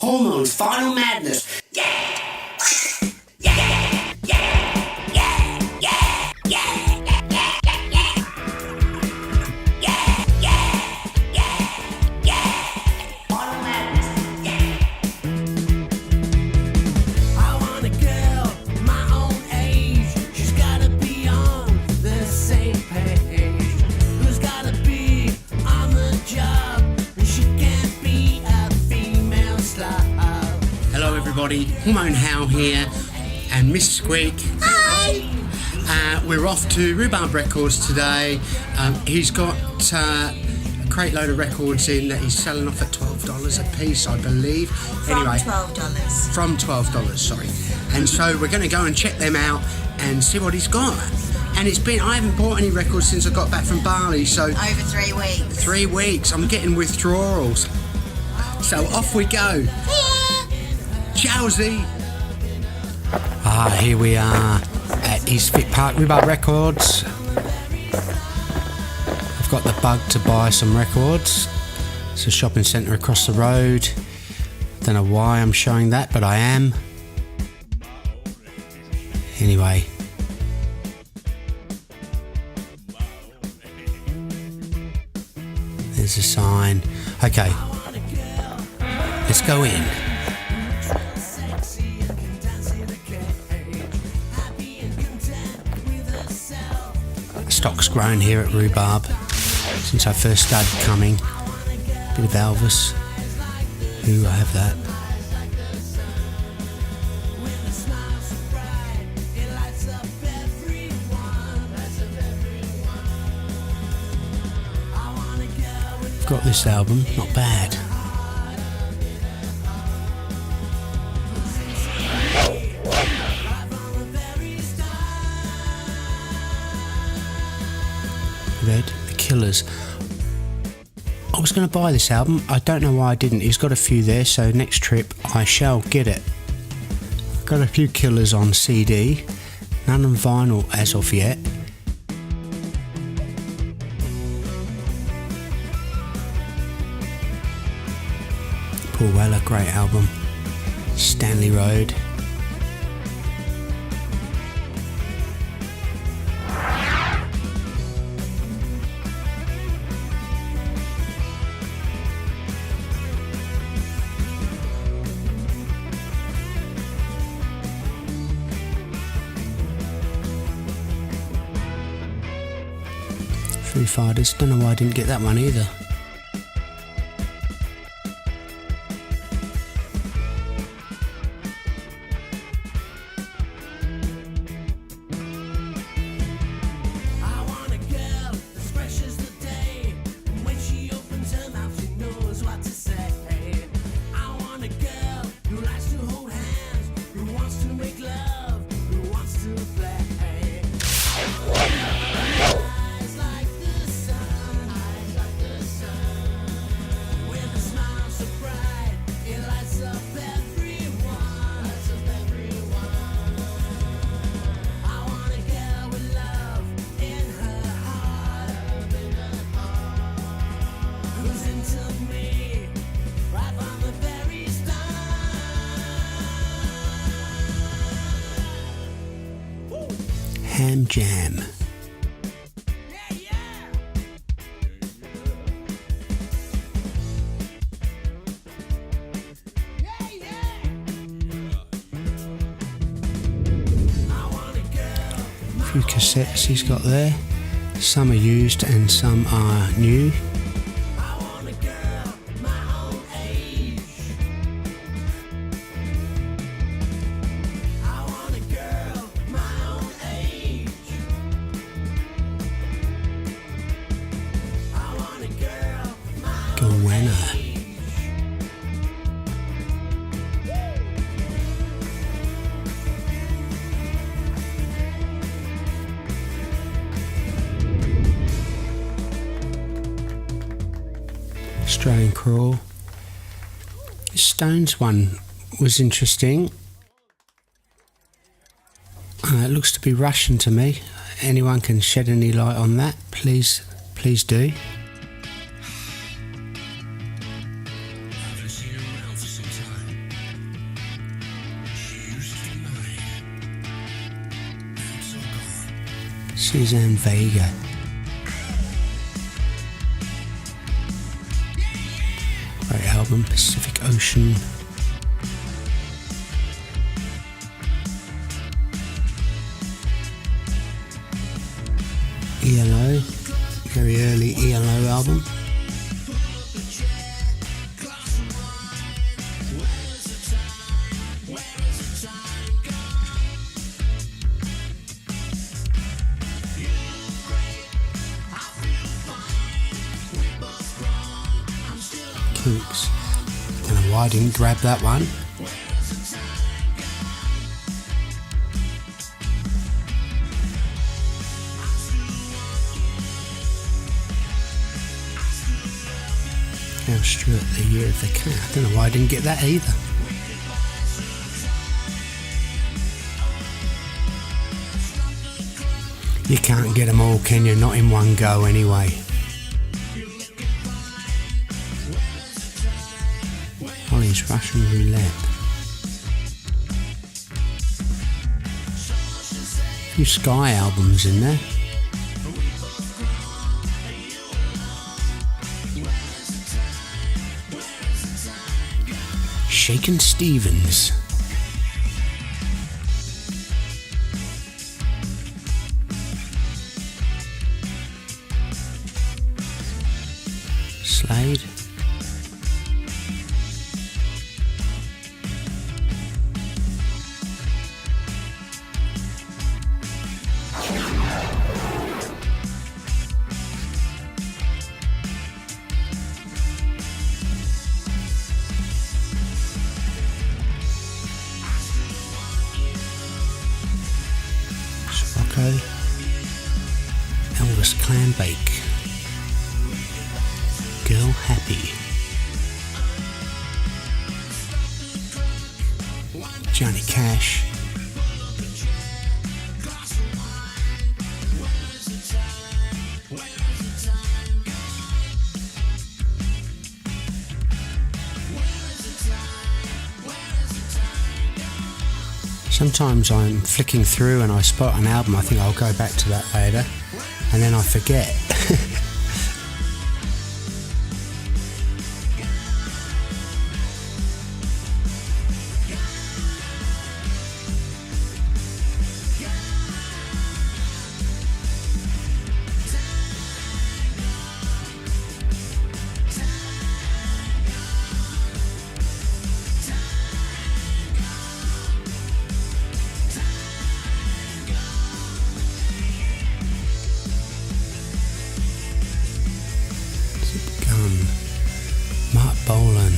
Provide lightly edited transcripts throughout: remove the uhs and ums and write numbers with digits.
Hormone's Final Madness. Hormone How here, and Miss Squeak. Hi! We're off to Roundabout Records today. He's got a crate load of records in that he's selling off at $12 a piece, I believe. From $12. From $12, sorry. And so we're going to go and check them out and see what he's got. And I haven't bought any records since I got back from Bali, so... Over 3 weeks. 3 weeks. I'm getting withdrawals. So off we go. Chowsy! Here we are at East Vic Park, Roundabout Records. I've got the bug to buy some records. It's a shopping centre across the road. Don't know why I'm showing that, but I am. Anyway. There's a sign. Okay. Let's go in. Stock's grown here at Rhubarb since I first started coming. Bit of Elvis. Ooh, I have that. I've got this album, not bad. Red, The Killers. I was going to buy this album, I don't know why I didn't. He's got a few there, so next trip I shall get it. Got a few Killers on CD, none on vinyl as of yet. Paul Weller, great album. Stanley Road. Foo Fighters, don't know why I didn't get that one either. Ham Jam. A few cassettes he's got there. Some are used and some are new. Australian Crawl. The Stones one was interesting. It looks to be Russian to me. Anyone can shed any light on that, please Please do. Suzanne Vega. Great album, Pacific Ocean. ELO, very early ELO album. Kinks. Don't know why I didn't grab that one. Now Stewart, The Year of the Cat. I don't know why I didn't get that either. You can't get them all, can you? Not in one go anyway. Holly's Russian Roulette. A few Sky albums in there. Shakin' Stevens. Slade. Elvis Clambake. Girl Happy. Johnny Cash. Sometimes I'm flicking through and I spot an album, I think I'll go back to that later, and then I forget. Mark Bolan.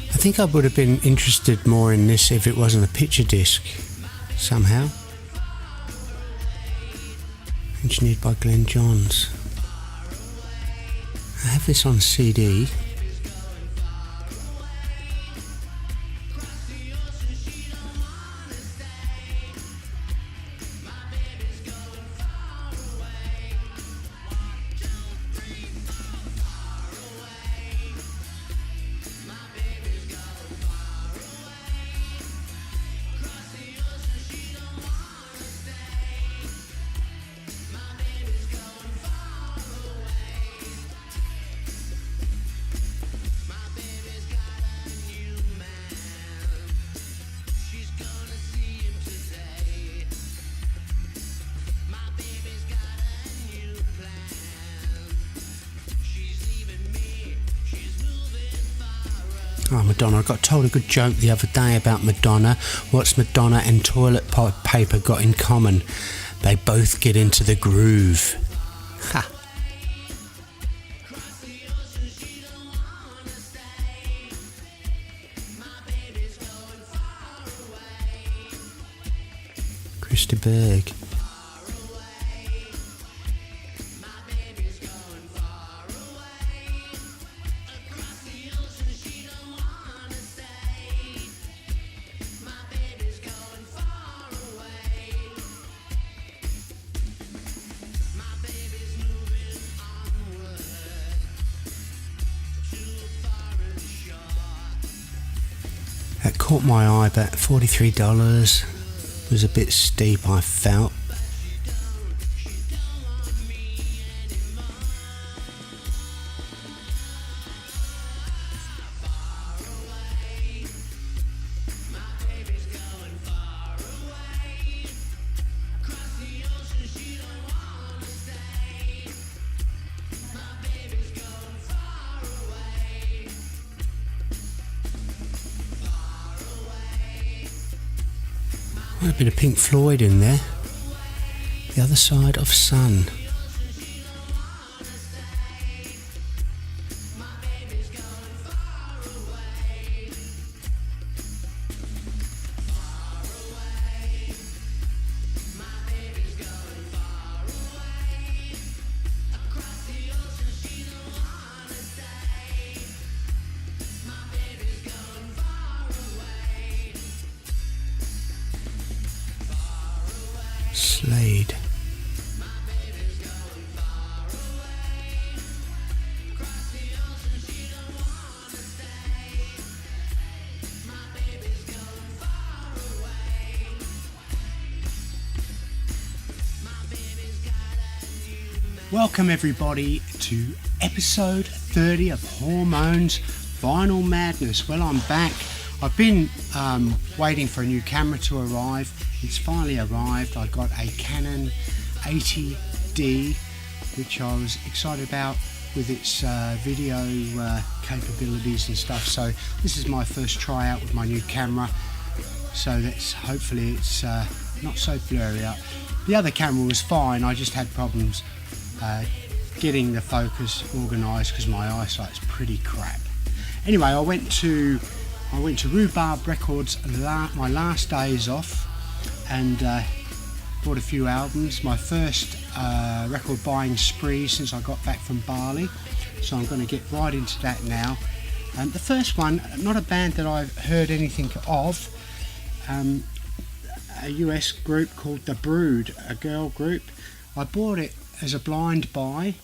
I think I would have been interested more in this if it wasn't a picture disc, somehow. Engineered by Glenn Johns. I have this on CD. Oh, Madonna. I got told a good joke the other day about Madonna. What's Madonna and toilet paper got in common? They both get into the groove. Ha! Christy Berg. That caught my eye, but $43 was a bit steep, I felt. A bit of Pink Floyd in there. The Other Side of Sun. Slade. Welcome everybody to episode 30 of Hormone's Vinyl Madness. Well, I'm back. I've been waiting for a new camera to arrive. It's finally arrived. I got a Canon 80D, which I was excited about with its video capabilities and stuff. So this is my first tryout with my new camera. So that's hopefully it's not so blurry up. The other camera was fine. I just had problems getting the focus organised because my eyesight's pretty crap. Anyway, I went to Roundabout Records my last days off and bought a few albums. My first record buying spree since I got back from Bali, so I'm going to get right into that now. The first one, not a band that I've heard anything of, a US group called The Brood, a girl group. I bought it as a blind buy.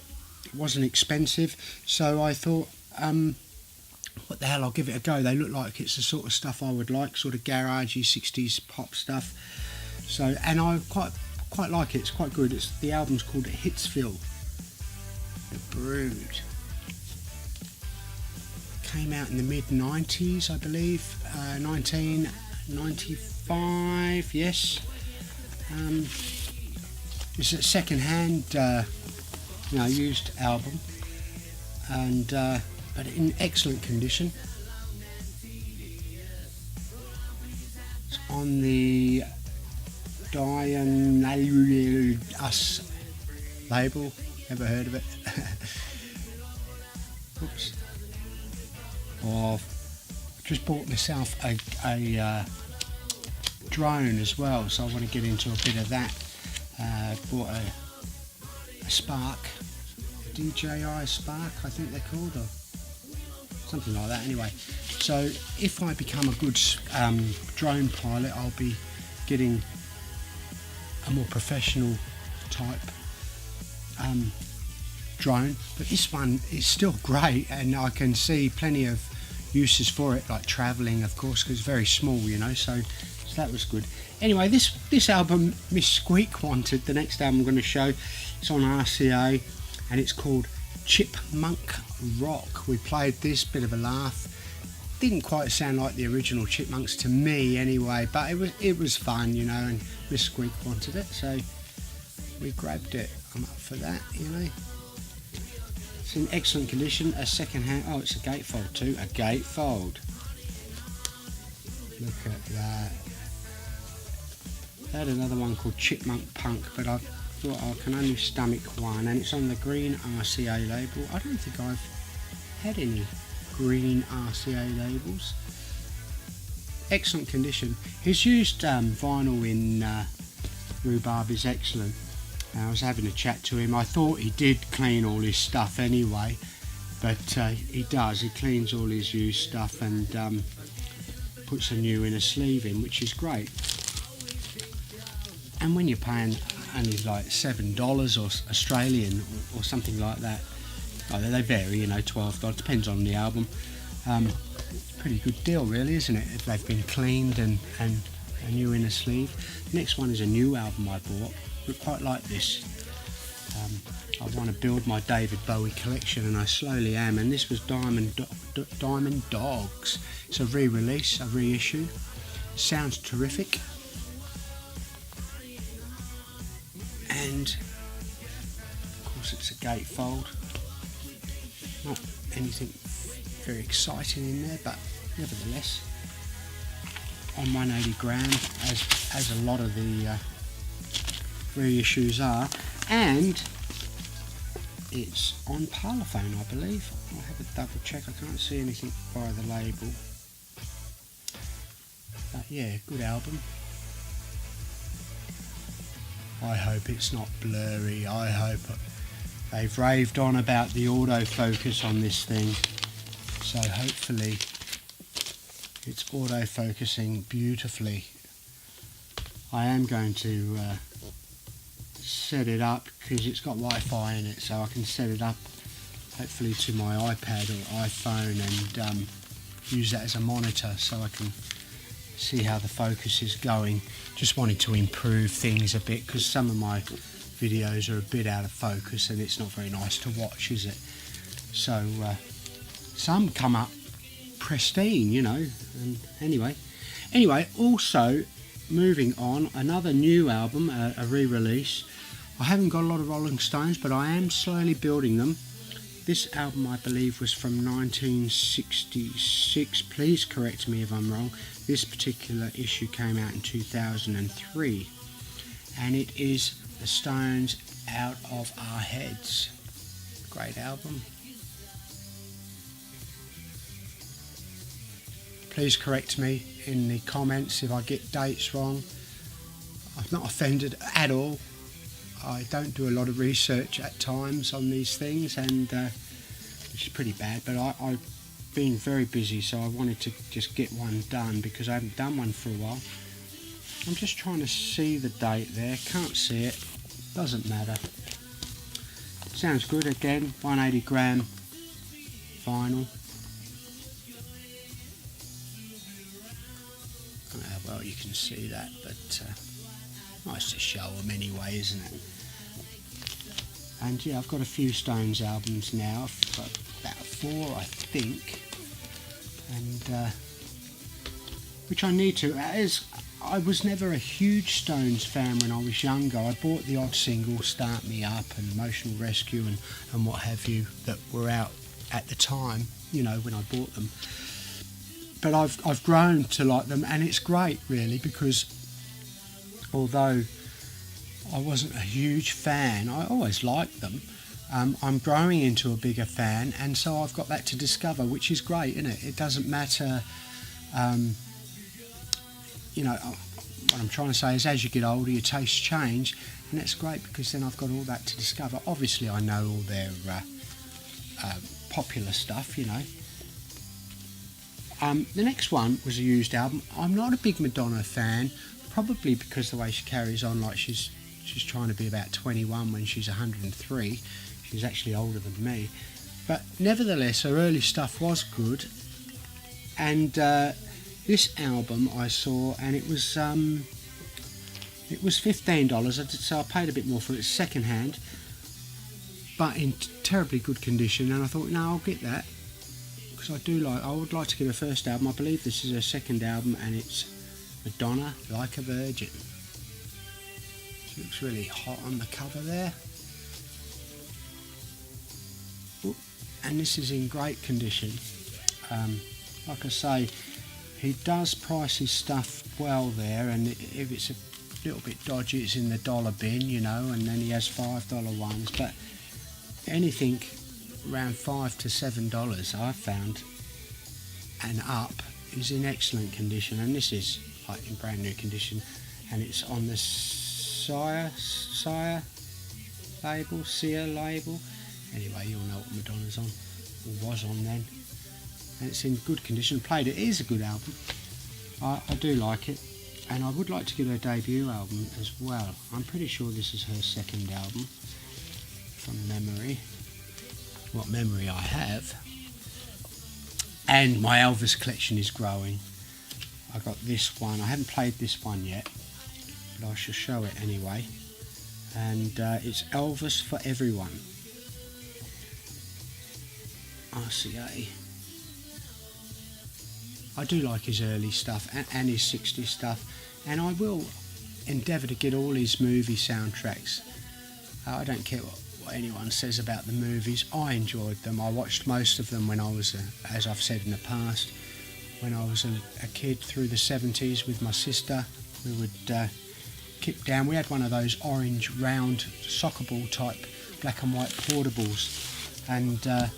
It wasn't expensive, so I thought, what the hell, I'll give it a go. They look like it's the sort of stuff I would like, sort of garagey 60s pop stuff. So, and I quite like it. It's quite good. The album's called Hitsville. The Brood. Came out in the mid-90s, I believe. 1995, yes. It's a second-hand, used album, and but in excellent condition. It's on the Us label. Never heard of it. Oops. I've just bought myself a drone as well, so I want to get into a bit of that. Bought a Spark, DJI Spark, I think they're called, or something like that. Anyway, so if I become a good drone pilot, I'll be getting a more professional type drone. But this one is still great, and I can see plenty of uses for it, like travelling, of course, because it's very small, so that was good. Anyway, this album Miss Squeak wanted, the next album I'm going to show, it's on RCA, and it's called Chipmunk Rock. We played this, bit of a laugh. Didn't quite sound like the original Chipmunks to me anyway, but it was fun, and Miss Squeak wanted it, so we grabbed it. I'm up for that, It's in excellent condition, a second hand. Oh, it's a gatefold too, a gatefold. Look at that. They had another one called Chipmunk Punk, but I thought I can only stomach one, and it's on the green RCA label. I don't think I've had any green RCA labels. Excellent condition. He's used vinyl in Rhubarb is excellent. I was having a chat to him. I thought he did clean all his stuff anyway, but he does. He cleans all his used stuff and puts a new inner sleeve in, which is great. And when you're paying only like $7 or Australian or something like that, they vary, you know, $12, depends on the album. Pretty good deal really, isn't it, if they've been cleaned and a new inner sleeve. The next one is a new album I bought. I quite like this. I want to build my David Bowie collection, and I slowly am, and this was Diamond Dogs. It's a re-release, a reissue. Sounds terrific. And of course it's a gatefold. Not anything very exciting in there, but nevertheless on 180 gram, as a lot of the reissues are, and it's on Parlophone, I believe. I'll have a double check. I can't see anything by the label, but yeah, good album. I hope it's not blurry. I hope they've raved on about the autofocus on this thing, so hopefully it's autofocusing beautifully. I am going to set it up because it's got Wi-Fi in it, so I can set it up hopefully to my iPad or iPhone and use that as a monitor so I can see how the focus is going. Just wanted to improve things a bit because some of my videos are a bit out of focus and it's not very nice to watch, is it? So some come up pristine, you know. And anyway, also moving on, another new album, a re-release. I haven't got a lot of Rolling Stones, but I am slowly building them. This album, I believe, was from 1966. Please correct me if I'm wrong. This particular issue came out in 2003, and it is the Stones' Out of Our Heads. Great album. Please correct me in the comments if I get dates wrong. I'm not offended at all. I don't do a lot of research at times on these things, and which is pretty bad, but I've been very busy, so I wanted to just get one done because I haven't done one for a while. I'm just trying to see the date there. Can't see it. Doesn't matter. Sounds good. Again, 180 gram vinyl. Well, you can see that, but nice to show them anyway, isn't it? And yeah, I've got a few Stones albums now. I've got about 4, I think, and which I need to. As I was never a huge Stones fan when I was younger. I bought the odd single, Start Me Up and Emotional Rescue and what have you, that were out at the time, you know, when I bought them. But I've grown to like them, and it's great really, because although I wasn't a huge fan, I always liked them. I'm growing into a bigger fan, and so I've got that to discover, which is great, isn't it? It doesn't matter, you know, what I'm trying to say is as you get older your tastes change, and that's great because then I've got all that to discover. Obviously I know all their popular stuff, you know. The next one was a used album. I'm not a big Madonna fan, probably because the way she carries on, like she's trying to be about 21 when she's 103. She's actually older than me, but nevertheless her early stuff was good. And this album I saw, and it was $15, so I paid a bit more for it, second hand, but in terribly good condition, and I thought, no, I'll get that. I would like to get her first album. I believe this is her second album, and it's Madonna, Like a Virgin. She looks really hot on the cover there. Ooh, and this is in great condition. Like I say, he does price his stuff well there, and if it's a little bit dodgy. It's in the dollar bin, you know, and then he has $5 ones. But anything around $5 to $7 I've found and up is in excellent condition, and this is like in brand new condition, and it's on the Sear label. Anyway, you'll know what Madonna's on, or was on then, and it's in good condition. Played it. It is a good album. I do like it, and I would like to get her debut album as well. I'm pretty sure this is her second album from memory. What memory I have. And my Elvis collection is growing. I got this one. I haven't played this one yet, but I shall show it anyway. And it's Elvis for Everyone. RCA. I do like his early stuff and his 60s stuff, and I will endeavour to get all his movie soundtracks. I don't care what anyone says about the movies. I enjoyed them. I watched most of them when I was, as I've said in the past, when I was a kid through the 70s with my sister. We would kip down. We had one of those orange round soccer ball type black and white portables, and my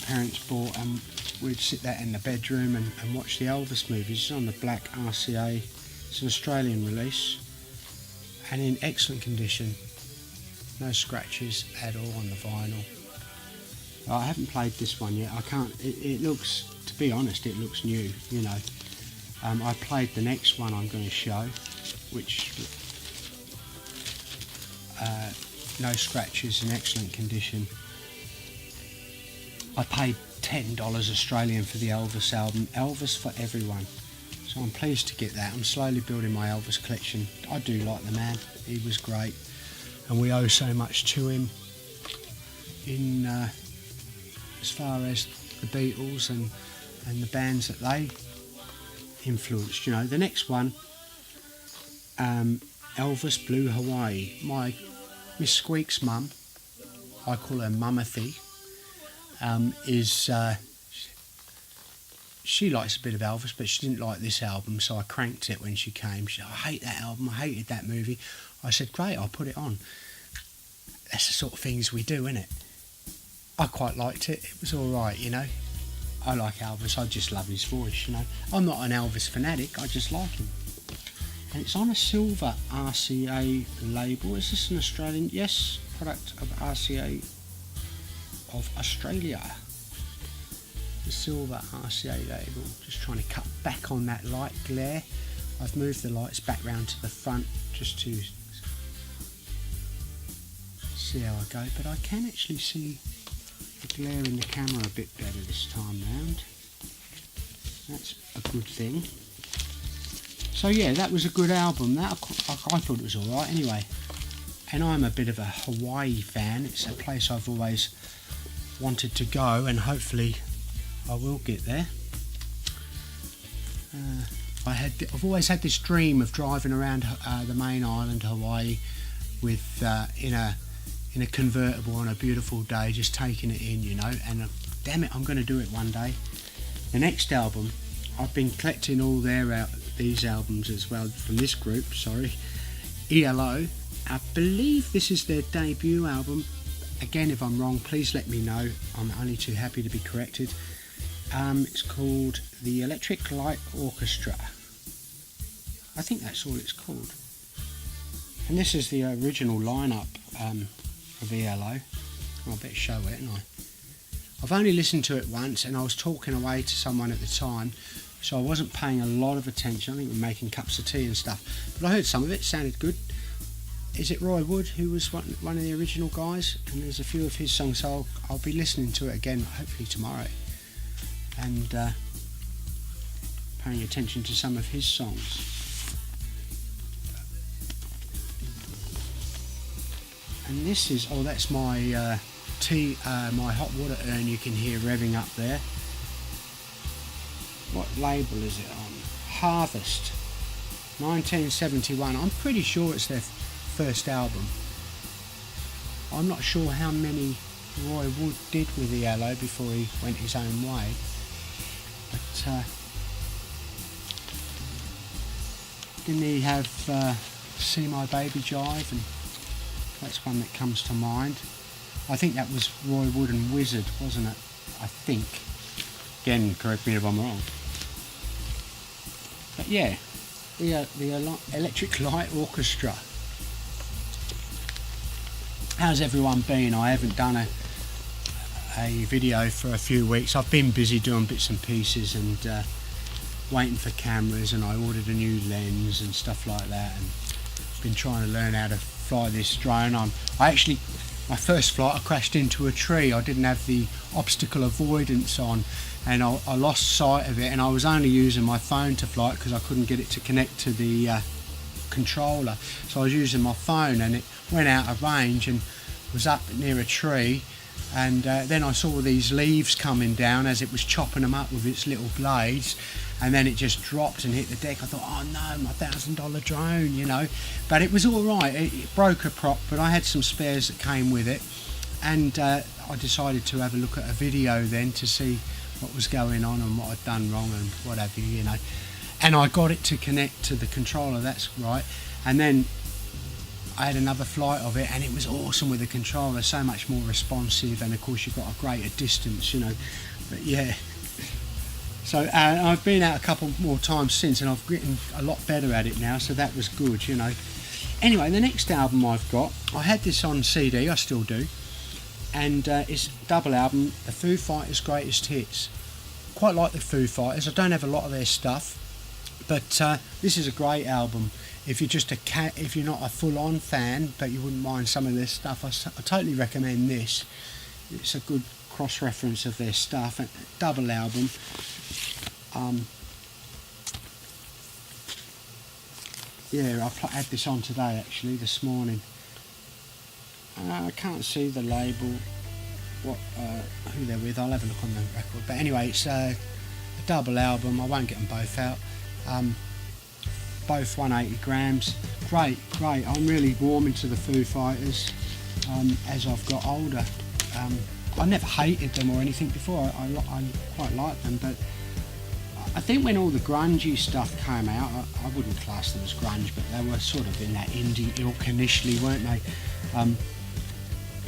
parents bought, and we'd sit there in the bedroom and watch the Elvis movies. It's on the black RCA. It's an Australian release and in excellent condition. No scratches at all on the vinyl. I haven't played this one yet. I can't. It looks, to be honest, it looks new. You know. I played the next one I'm going to show, which no scratches, in excellent condition. I paid $10 Australian for the Elvis album, Elvis for Everyone. So I'm pleased to get that. I'm slowly building my Elvis collection. I do like the man. He was great, and we owe so much to him in as far as the Beatles and the bands that they influenced. You know, the next one, Elvis Blue Hawaii. My Miss Squeak's mum, I call her Mummathy, she likes a bit of Elvis, but she didn't like this album, so I cranked it when she came. She said, I hate that album, I hated that movie. I said, great, I'll put it on. That's the sort of things we do, innit? I quite liked it. It was alright, you know. I like Elvis, I just love his voice, you know. I'm not an Elvis fanatic, I just like him. And it's on a silver RCA label. Is this an Australian? Yes, product of RCA of Australia. The silver RCA label. Just trying to cut back on that light glare. I've moved the lights back round to the front just to see how I go, but I can actually see the glare in the camera a bit better this time round. That's a good thing. So yeah, that was a good album. That I thought it was alright anyway. And I'm a bit of a Hawaii fan. It's a place I've always wanted to go, and hopefully I will get there. I've always had this dream of driving around the main island, Hawaii, with in a convertible on a beautiful day, just taking it in, you know. And damn it, I'm going to do it one day. The next album, I've been collecting all these albums as well from this group. Sorry, ELO. I believe this is their debut album. Again, if I'm wrong, please let me know. I'm only too happy to be corrected. It's called the Electric Light Orchestra. I think that's all it's called. And this is the original lineup of ELO. I better show it, haven't I? I've only listened to it once, and I was talking away to someone at the time, so I wasn't paying a lot of attention. I think we were making cups of tea and stuff. But I heard some of it, sounded good. Is it Roy Wood who was one of the original guys? And there's a few of his songs, so I'll be listening to it again, hopefully tomorrow. And paying attention to some of his songs. And this is, that's my my hot water urn you can hear revving up there. What label is it on? Harvest, 1971. I'm pretty sure it's their first album. I'm not sure how many Roy Wood did with ELO before he went his own way. But didn't he have See My Baby Jive, and that's one that comes to mind. I think that was Roy Wood and Wizard, wasn't it? I think. Again, correct me if I'm wrong. But yeah, the Electric Light Orchestra. How's everyone been? I haven't done a video for a few weeks. I've been busy doing bits and pieces and waiting for cameras, and I ordered a new lens and stuff like that, and been trying to learn how to fly this drone. My first flight I crashed into a tree. I didn't have the obstacle avoidance on, and I lost sight of it, and I was only using my phone to fly it because I couldn't get it to connect to the controller, so I was using my phone, and it went out of range and was up near a tree, and then I saw these leaves coming down as it was chopping them up with its little blades, and then it just dropped and hit the deck. I thought, oh no, my $1,000 drone, you know. But it was all right. It broke a prop, but I had some spares that came with it, and I decided to have a look at a video then to see what was going on and what I'd done wrong and what have you, you know. And I got it to connect to the controller, that's right. And then I had another flight of it, and it was awesome with the controller, so much more responsive, and of course you've got a greater distance, you know. But yeah, so I've been out a couple more times since, and I've gotten a lot better at it now, so that was good, you know. Anyway, the next album I've got, I had this on CD, I still do, and it's a double album, The Foo Fighters' Greatest Hits. Quite like the Foo Fighters. I don't have a lot of their stuff, but this is a great album. If you're just if you're not a full-on fan, but you wouldn't mind some of their stuff, I totally recommend this. It's a good cross-reference of their stuff. A double album. Yeah, I had this on today, actually, this morning. I can't see the label, who they're with. I'll have a look on the record. But anyway, it's a double album. I won't get them both out. Both 180 grams. Great. I'm really warming to the Foo Fighters as I've got older. I never hated them or anything before. I quite liked them, but I think when all the grungy stuff came out, I wouldn't class them as grunge, but they were sort of in that indie ilk initially, weren't they?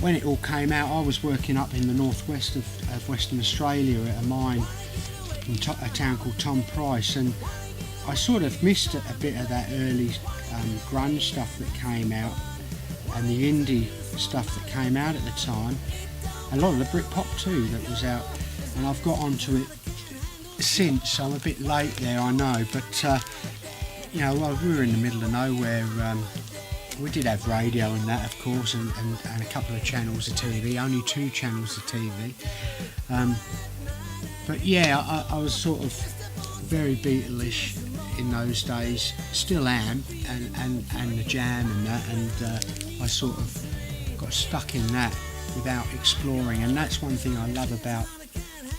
When it all came out, I was working up in the northwest of Western Australia at a mine in a town called Tom Price, and I sort of missed a bit of that early grunge stuff that came out, and the indie stuff that came out at the time. A lot of the Britpop too that was out, and I've got onto it since. I'm a bit late there, I know, but you know, well, we were in the middle of nowhere. We did have radio and that, of course, and a couple of channels of TV, only 2 channels of TV. But yeah, I was sort of very Beatle-ish in those days, still am, and the Jam and that, and I sort of got stuck in that without exploring, and that's one thing I love about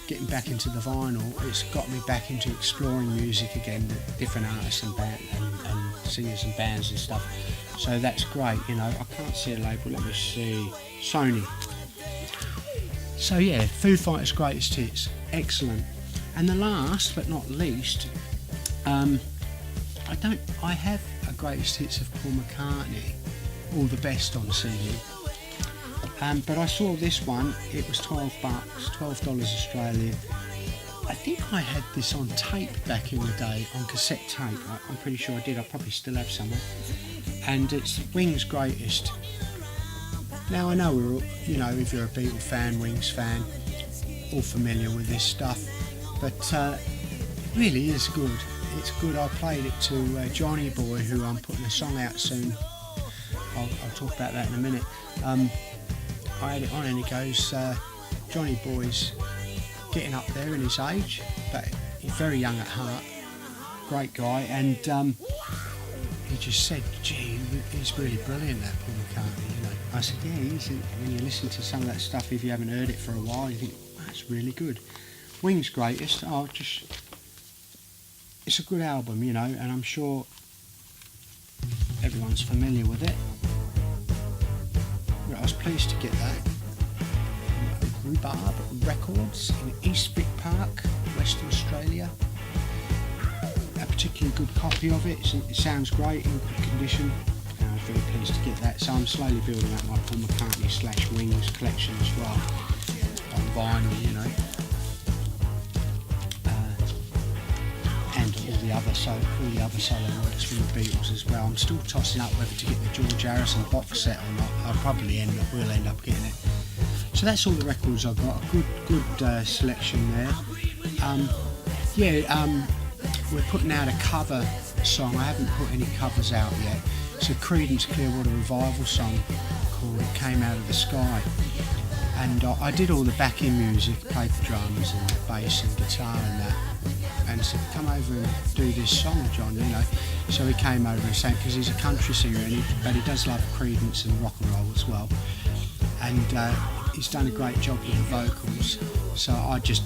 getting back into the vinyl. It's got me back into exploring music again, different artists and singers and bands and stuff. So that's great, you know. I can't see a label, let me see. Sony. So yeah, Foo Fighters' Greatest Hits, excellent. And the last but not least, I have a Greatest Hits of Paul McCartney, All the Best on CD. But I saw this one, it was $12 Australian. I think I had this on tape back in the day, on cassette tape. I'm pretty sure I did, I probably still have somewhere. And it's Wings' Greatest. Now I know we're all, you know, if you're a Beatle fan, Wings fan, all familiar with this stuff, but it really is good. It's good. I played it to Johnny Boy, who I'm putting a song out soon. I'll talk about that in a minute. I had it on and he goes, Johnny Boy's getting up there in his age, but he's very young at heart, great guy, and he just said, gee, he's really brilliant, that Paul McCartney, you know. I said, yeah, he is. When you listen to some of that stuff, if you haven't heard it for a while, you think, that's really good. Wings' Greatest, it's a good album, you know, and I'm sure everyone's familiar with it. I was pleased to get that. Rhubarb Records in Eastwick Park, Western Australia. A particularly good copy of it. It sounds great, in good condition. very pleased to get that. So I'm slowly building up my Paul McCartney / Wings collection as well on vinyl, you know, and all the other solo works from the Beatles as well. I'm still tossing up whether to get the George Harrison box set or not. I'll probably will end up getting it. So that's all the records I've got. A good selection there. We're putting out a cover song. I haven't put any covers out yet. It's a Creedence Clearwater Revival song called It Came Out of the Sky. And I did all the backing music, played the drums and the bass and guitar and that. And said, come over and do this song, John, you know. So he came over and sang, because he's a country singer, but he does love Creedence and rock and roll as well. And he's done a great job with the vocals. So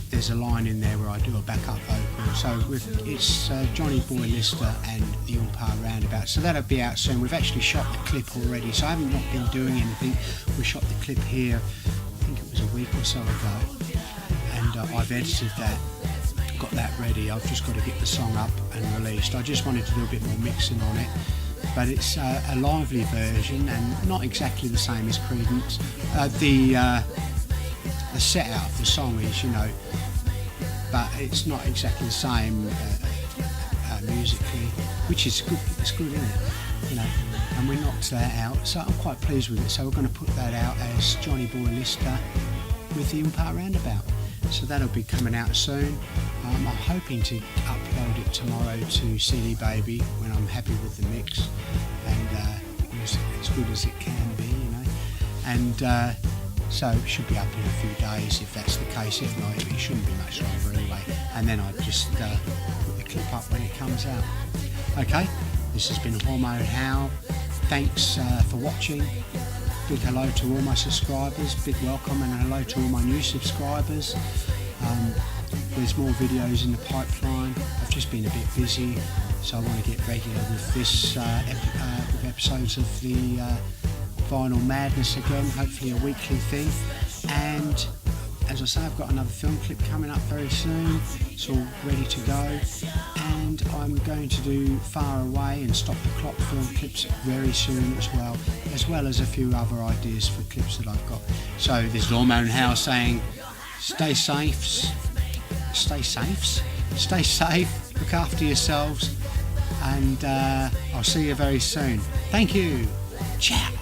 there's a line in there where I do a backup vocal. So it's Johnny Boy Lister and the Oompah Roundabout. So that'll be out soon. We've actually shot the clip already, so I haven't not been doing anything. We shot the clip here, I think it was a week or so ago, and I've edited that, got that ready. I've just got to get the song up and released. I just wanted to do a bit more mixing on it, but it's a lively version and not exactly the same as Creedence. The set out of the song is, you know, but it's not exactly the same musically, which is good. It's good, isn't it? You know, and we knocked that out, so I'm quite pleased with it. So we're going to put that out as Johnny Boy Lister with the Oompah Roundabout. So that'll be coming out soon. I'm hoping to upload it tomorrow to CD Baby when I'm happy with the mix and as good as it can be, you know. And so it should be up in a few days if that's the case. If not, it shouldn't be much longer anyway. And then I'll just put the clip up when it comes out. Okay, this has been Hormone How. Thanks for watching. Big hello to all my subscribers, big welcome and hello to all my new subscribers. There's more videos in the pipeline. I've just been a bit busy, so I want to get regular with this with episodes of the Vinyl Madness again, hopefully a weekly thing. And as I say, I've got another film clip coming up very soon. It's all ready to go. And I'm going to do Far Away and Stop the Clock film clips very soon as well as a few other ideas for clips that I've got. So this is Hormone How saying, stay safe, look after yourselves, and I'll see you very soon. Thank you. Ciao.